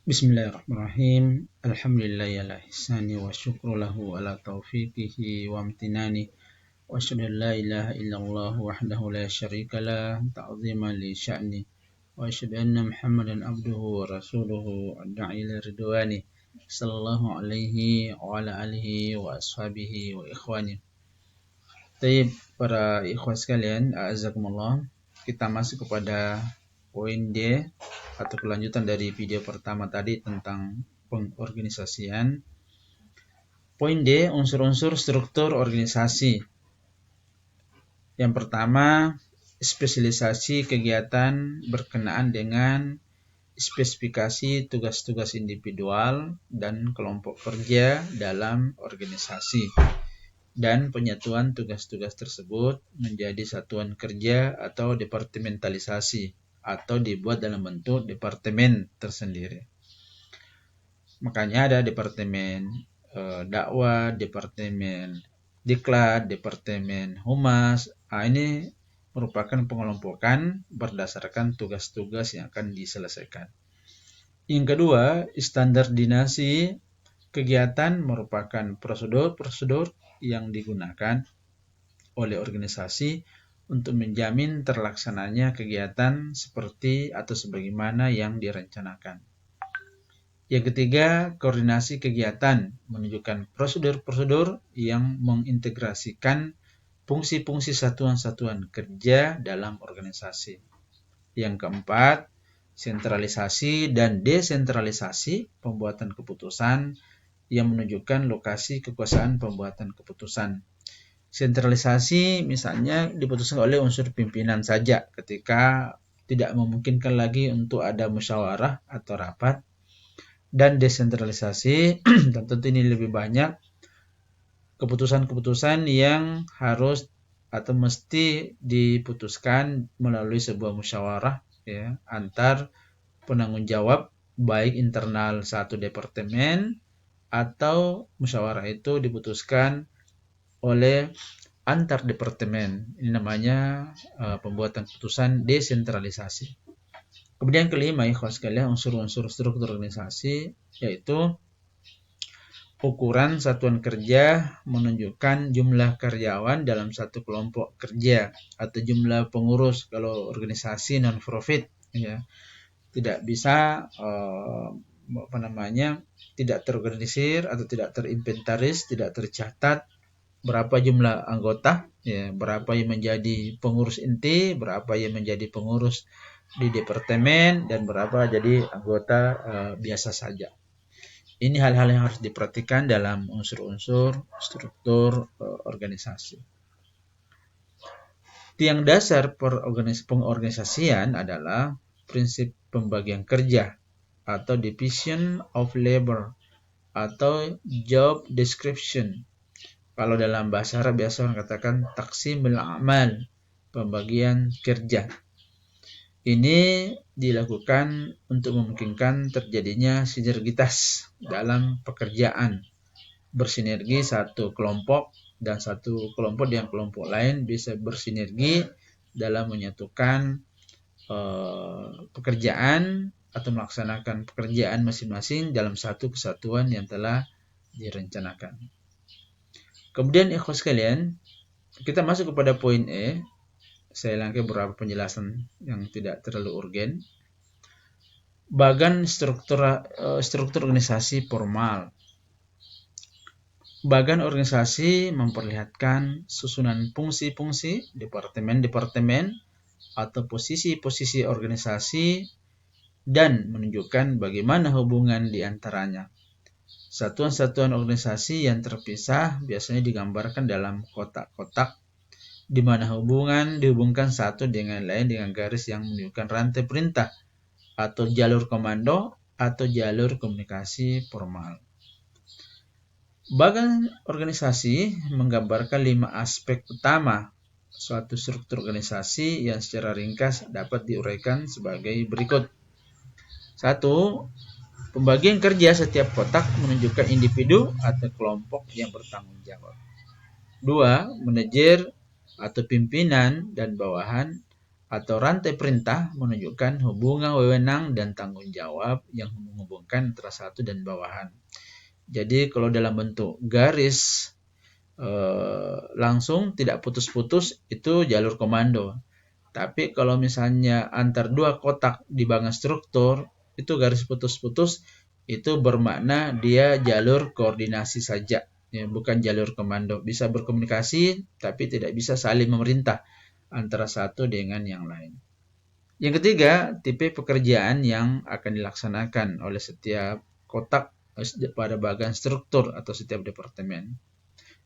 Bismillahirrahmanirrahim. Alhamdulillah ihsani wa syukru lahu ala taufiqihi wa amtinani. Wa asyhadu an la ilaha illallah wahdahu la syarika lah ta'ziman li sya'ni. Wa asyhadu anna Muhammadan abduhu wa rasuluhu ad-da'i ila ridwani. Sallallahu alaihi wa ala alihi wa ashabihi wa ikhwani. Taib, para ikhwan sekalian, a'azakumullah. Kita masuk kepada poin D atau kelanjutan dari video pertama tadi tentang pengorganisasian. Poin D, unsur-unsur struktur organisasi. Yang pertama, spesialisasi kegiatan berkenaan dengan spesifikasi tugas-tugas individual dan kelompok kerja dalam organisasi, dan penyatuan tugas-tugas tersebut menjadi satuan kerja atau departementalisasi, atau dibuat dalam bentuk departemen tersendiri. Makanya ada departemen dakwah, departemen diklat, departemen humas. Ini merupakan pengelompokan berdasarkan tugas-tugas yang akan diselesaikan. Yang kedua, standardisasi kegiatan merupakan prosedur-prosedur yang digunakan oleh organisasi untuk menjamin terlaksananya kegiatan seperti atau sebagaimana yang direncanakan. Yang ketiga, koordinasi kegiatan menunjukkan prosedur-prosedur yang mengintegrasikan fungsi-fungsi satuan-satuan kerja dalam organisasi. Yang keempat, sentralisasi dan desentralisasi pembuatan keputusan yang menunjukkan lokasi kekuasaan pembuatan keputusan. Sentralisasi misalnya diputuskan oleh unsur pimpinan saja ketika tidak memungkinkan lagi untuk ada musyawarah atau rapat. Dan desentralisasi tentu ini lebih banyak keputusan-keputusan yang harus atau mesti diputuskan melalui sebuah musyawarah ya, antar penanggung jawab baik internal satu departemen atau musyawarah itu diputuskan oleh antar departemen. Ini namanya pembuatan keputusan desentralisasi. Kemudian kelima, ikhwan sekalian, unsur-unsur struktur organisasi yaitu ukuran satuan kerja menunjukkan jumlah karyawan dalam satu kelompok kerja atau jumlah pengurus kalau organisasi non-profit ya. Tidak bisa tidak terorganisir atau tidak terinventaris, tidak tercatat berapa jumlah anggota ya, berapa yang menjadi pengurus inti, berapa yang menjadi pengurus di departemen, dan berapa jadi anggota biasa saja. Ini hal-hal yang harus diperhatikan dalam unsur-unsur struktur organisasi. Tiang dasar pengorganisasian adalah prinsip pembagian kerja atau division of labor atau job description. Kalau dalam bahasa Arab biasa orang katakan taqsimul a'mal, pembagian kerja. Ini dilakukan untuk memungkinkan terjadinya sinergitas dalam pekerjaan. Bersinergi satu kelompok dan satu kelompok dengan kelompok lain bisa bersinergi dalam menyatukan pekerjaan atau melaksanakan pekerjaan masing-masing dalam satu kesatuan yang telah direncanakan. Kemudian ikhwan sekalian, kita masuk kepada poin E. Saya langkai beberapa penjelasan yang tidak terlalu urgen. Bagan struktur organisasi formal. Bagan organisasi memperlihatkan susunan fungsi-fungsi departemen-departemen atau posisi-posisi organisasi dan menunjukkan bagaimana hubungan di antaranya. Satuan-satuan organisasi yang terpisah biasanya digambarkan dalam kotak-kotak di mana dihubungkan satu dengan lain dengan garis yang menunjukkan rantai perintah atau jalur komando atau jalur komunikasi formal. Bagan organisasi menggambarkan 5 aspek utama suatu struktur organisasi yang secara ringkas dapat diuraikan sebagai berikut. 1. Pembagian kerja setiap kotak menunjukkan individu atau kelompok yang bertanggung jawab. 2. Manajer atau pimpinan dan bawahan atau rantai perintah menunjukkan hubungan wewenang dan tanggung jawab yang menghubungkan antara satu dan bawahan. Jadi kalau dalam bentuk garis langsung tidak putus-putus itu jalur komando. Tapi kalau misalnya antar dua kotak di bagian struktur itu garis putus-putus, itu bermakna dia jalur koordinasi saja, ya, bukan jalur komando. Bisa berkomunikasi tapi tidak bisa saling memerintah antara satu dengan yang lain. Yang ketiga, tipe pekerjaan yang akan dilaksanakan oleh setiap kotak pada bagian struktur atau setiap departemen.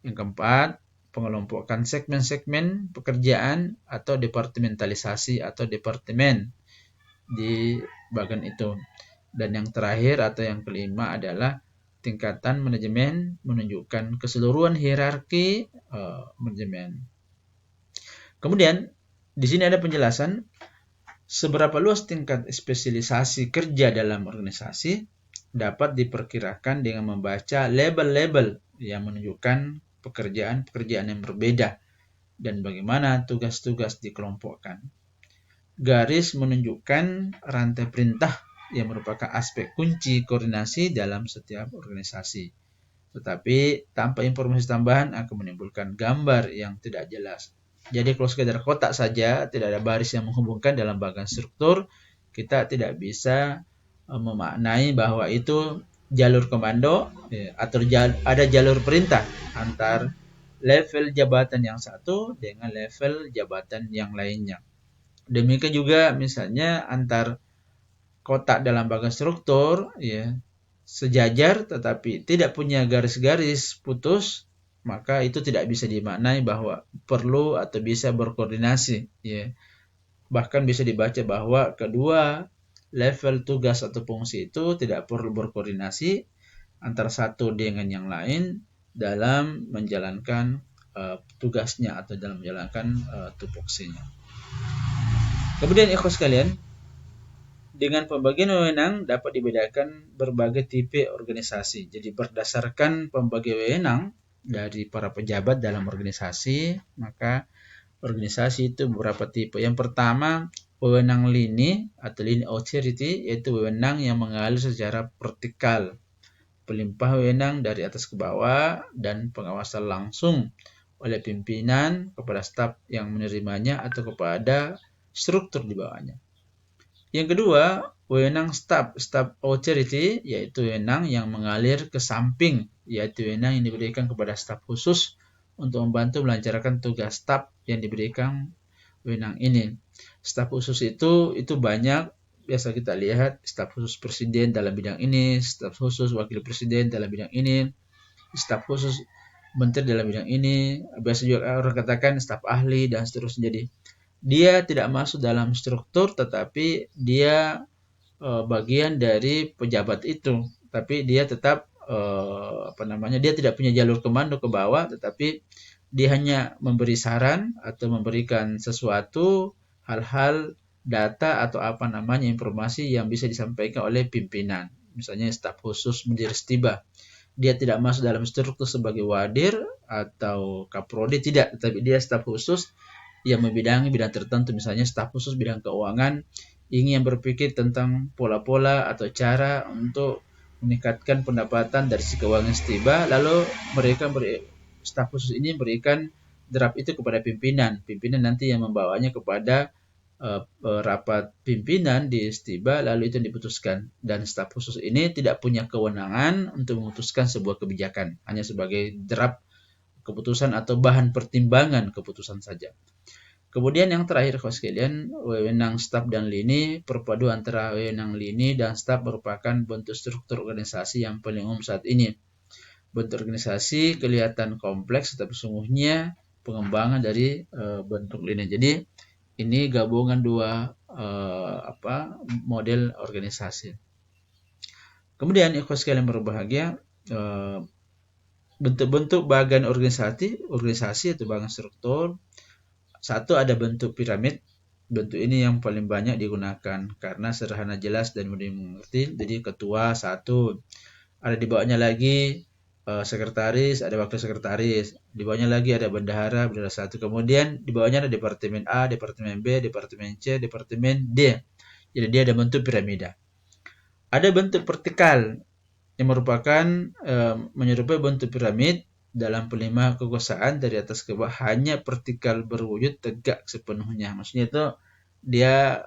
Yang keempat, pengelompokan segmen-segmen pekerjaan atau departementalisasi atau departemen di bagian itu. Dan yang terakhir atau yang kelima adalah tingkatan manajemen menunjukkan keseluruhan hierarki manajemen. Kemudian di sini ada penjelasan seberapa luas tingkat spesialisasi kerja dalam organisasi dapat diperkirakan dengan membaca label-label yang menunjukkan pekerjaan-pekerjaan yang berbeda dan bagaimana tugas-tugas dikelompokkan. Garis menunjukkan rantai perintah yang merupakan aspek kunci koordinasi dalam setiap organisasi. Tetapi tanpa informasi tambahan akan menimbulkan gambar yang tidak jelas. Jadi kalau sekedar kotak saja, tidak ada baris yang menghubungkan dalam bagian struktur, kita tidak bisa memaknai bahwa itu jalur komando atau ada jalur perintah antar level jabatan yang satu dengan level jabatan yang lainnya. Demikian juga misalnya antar kotak dalam bagian struktur ya sejajar tetapi tidak punya garis-garis putus, maka itu tidak bisa dimaknai bahwa perlu atau bisa berkoordinasi ya. Bahkan bisa dibaca bahwa kedua level tugas atau fungsi itu tidak perlu berkoordinasi antara satu dengan yang lain dalam menjalankan tugasnya atau dalam menjalankan tupoksinya. Kemudian ikhwas sekalian, dengan pembagian wewenang dapat dibedakan berbagai tipe organisasi. Jadi berdasarkan pembagian wewenang dari para pejabat dalam organisasi, maka organisasi itu beberapa tipe. Yang pertama, wewenang lini atau line authority, yaitu wewenang yang mengalir secara vertikal, pelimpah wewenang dari atas ke bawah dan pengawasan langsung oleh pimpinan kepada staf yang menerimanya atau kepada struktur di bawahnya. Yang kedua, wewenang staf authority, yaitu wewenang yang mengalir ke samping, yaitu wewenang yang diberikan kepada staf khusus untuk membantu melancarkan tugas staf yang diberikan wewenang ini. Staf khusus itu banyak, biasa kita lihat staf khusus presiden dalam bidang ini, staf khusus wakil presiden dalam bidang ini, staf khusus menteri dalam bidang ini, biasa juga orang katakan staf ahli dan seterusnya. Jadi dia tidak masuk dalam struktur tetapi dia bagian dari pejabat itu, tapi dia tetap dia tidak punya jalur komando ke bawah, tetapi dia hanya memberi saran atau memberikan sesuatu hal-hal data atau informasi yang bisa disampaikan oleh pimpinan. Misalnya staf khusus Mendiri Setiba, dia tidak masuk dalam struktur sebagai wadir atau kaprodi, tidak, tetapi dia staf khusus yang membidangi bidang tertentu, misalnya staf khusus bidang keuangan ingin berpikir tentang pola-pola atau cara untuk meningkatkan pendapatan dari si keuangan Setiba, lalu mereka staf khusus ini berikan draft itu kepada pimpinan nanti yang membawanya kepada rapat pimpinan di Setiba, lalu itu diputuskan, dan staf khusus ini tidak punya kewenangan untuk memutuskan sebuah kebijakan, hanya sebagai draft keputusan atau bahan pertimbangan keputusan saja. Kemudian yang terakhir kawan sekalian, wewenang staf dan lini. Perpaduan antara wewenang lini dan staf merupakan bentuk struktur organisasi yang paling umum saat ini. Bentuk organisasi kelihatan kompleks, tetapi sesungguhnya pengembangan dari bentuk lini. Jadi ini gabungan dua model organisasi. Kemudian ikhwan sekalian berbahagia, bentuk-bentuk bagian organisasi atau bagian struktur. Satu, ada bentuk piramid. Bentuk ini yang paling banyak digunakan karena sederhana, jelas dan mudah dimengerti. Jadi ketua satu, ada di bawahnya lagi sekretaris, ada wakil sekretaris. Di bawahnya lagi ada bendahara, bendahara satu. Kemudian di bawahnya ada departemen A, departemen B, departemen C, departemen D. Jadi dia ada bentuk piramida. Ada bentuk vertikal yang merupakan menyerupai bentuk piramid dalam pelima kekuasaan dari atas ke bawah, hanya vertikal berwujud tegak sepenuhnya. Maksudnya itu dia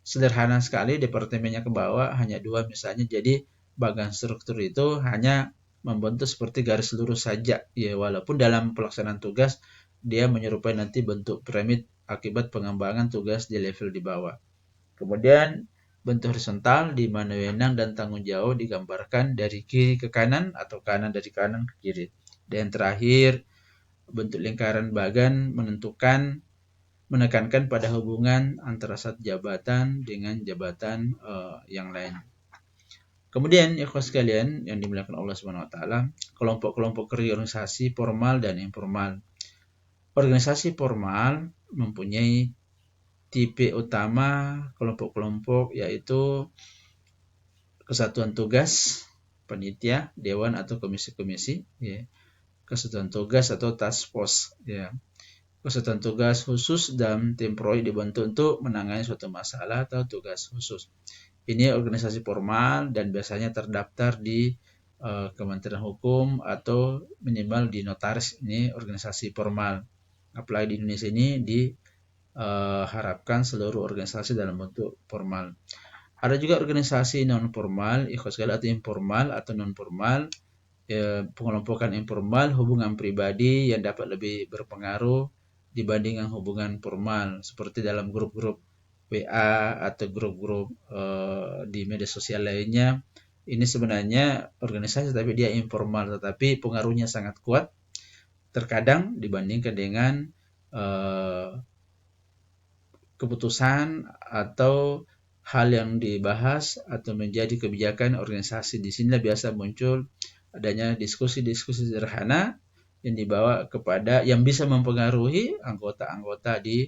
sederhana sekali, departemennya ke bawah hanya dua misalnya, jadi bagian struktur itu hanya membentuk seperti garis lurus saja ya, walaupun dalam pelaksanaan tugas dia menyerupai nanti bentuk piramid akibat pengembangan tugas di level di bawah. Kemudian bentuk horizontal di mana wewenang dan tanggung jawab digambarkan dari kiri ke kanan atau kanan dari kanan ke kiri. Dan terakhir, bentuk lingkaran bagan menekankan pada hubungan antara satu jabatan dengan jabatan yang lain. Kemudian ikhwan sekalian yang dimuliakan Allah Subhanahu wa taala, kelompok-kelompok kerja organisasi formal dan informal. Organisasi formal mempunyai tipe utama kelompok-kelompok, yaitu kesatuan tugas, panitia, dewan atau komisi-komisi, ya. Kesatuan tugas atau task force, ya. Kesatuan tugas khusus dan tim proyek dibentuk untuk menangani suatu masalah atau tugas khusus. Ini organisasi formal dan biasanya terdaftar di Kementerian Hukum atau minimal di notaris. Ini organisasi formal. Apalagi di Indonesia ini diharapkan seluruh organisasi dalam bentuk formal. Ada juga organisasi non formal, atau informal atau non formal. Pengelompokan informal hubungan pribadi yang dapat lebih berpengaruh dibandingkan hubungan formal, seperti dalam grup-grup WA atau grup-grup di media sosial lainnya. Ini sebenarnya organisasi tapi dia informal, tetapi pengaruhnya sangat kuat terkadang dibandingkan dengan keputusan atau hal yang dibahas atau menjadi kebijakan organisasi. Di sini biasa muncul adanya diskusi-diskusi sederhana yang dibawa kepada yang bisa mempengaruhi anggota-anggota di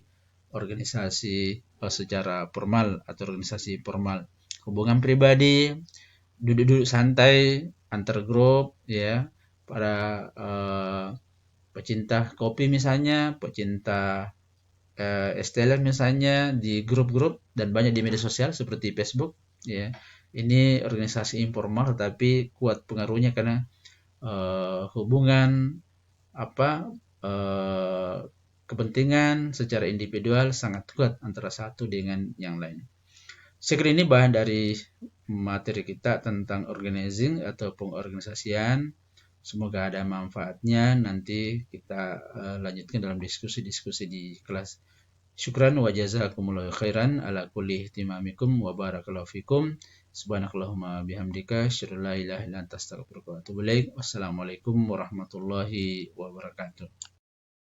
organisasi secara formal atau organisasi formal. Hubungan pribadi, duduk-duduk santai antar grup, ya, para pecinta kopi misalnya, pecinta es teler misalnya di grup-grup dan banyak di media sosial seperti Facebook, ya. Ini organisasi informal tetapi kuat pengaruhnya karena hubungan kepentingan secara individual sangat kuat antara satu dengan yang lain. Sekali ini bahan dari materi kita tentang organizing atau pengorganisasian. Semoga ada manfaatnya. Nanti kita lanjutkan dalam diskusi-diskusi di kelas. Syukran wa jazakumullahu khairan ala kulli ihtimamikum wa barakallahu fikum. Subhanakallahumma bihamdika asyhadu an la ilaha illa anta astaghfiruka wa atubu ilaik. Wassalamualaikum warahmatullahi wabarakatuh.